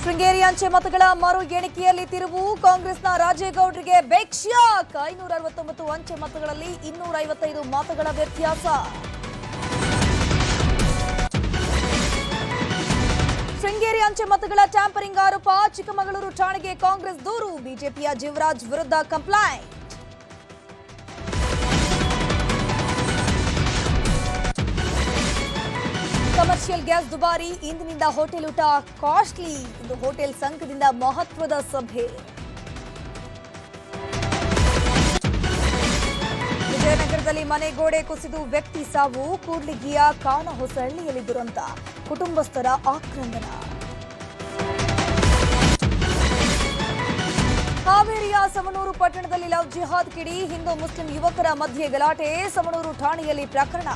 ಶೃಂಗೇರಿ ಅಂಚೆ ಮತಗಳ ಮರು ಎಣಿಕೆಯಲ್ಲಿ ತಿರುವು. ಕಾಂಗ್ರೆಸ್ನ ರಾಜೇಗೌಡರಿಗೆ ಬಿಗ್ ಶಾಕ್. 569 ಅಂಚೆ ಮತಗಳಲ್ಲಿ 255 ಮತಗಳ ವ್ಯತ್ಯಾಸ. ಶೃಂಗೇರಿ ಅಂಚೆ ಮತಗಳ ಟ್ಯಾಂಪರಿಂಗ್ ಆರೋಪ. ಚಿಕ್ಕಮಗಳೂರು ಠಾಣೆಗೆ ಕಾಂಗ್ರೆಸ್ ದೂರು. ಬಿಜೆಪಿಯ ಜೀವರಾಜ್ ವಿರುದ್ಧ ಕಂಪ್ಲೇಂಟ್. ಕಮರ್ಷಿಯಲ್ ಗ್ಯಾಸ್ ದುಬಾರಿ. ಇಂದಿನಿಂದ ಹೋಟೆಲ್ ಊಟ ಕಾಸ್ಟ್ಲಿ. ಇಂದು ಹೋಟೆಲ್ ಸಂಘದಿಂದ ಮಹತ್ವದ ಸಭೆ. ವಿಜಯನಗರದಲ್ಲಿ ಮನೆ ಗೋಡೆ ಕುಸಿದು ವ್ಯಕ್ತಿ ಸಾವು. ಕೂಡ್ಲಿಗಿಯ ಕಾನಹೊಸಹಳ್ಳಿಯಲ್ಲಿ ದುರಂತ. ಕುಟುಂಬಸ್ಥರ ಆಕ್ರಂದನ. ಹಾವೇರಿಯ ಸಮನೂರು ಪಟ್ಟಣದಲ್ಲಿ ಲವ್ ಜಿಹಾದ್ ಕಿಡಿ. ಹಿಂದೂ ಮುಸ್ಲಿಂ ಯುವಕರ ಮಧ್ಯೆ ಗಲಾಟೆ. ಸಮನೂರು ಠಾಣೆಯಲ್ಲಿ ಪ್ರಕರಣ.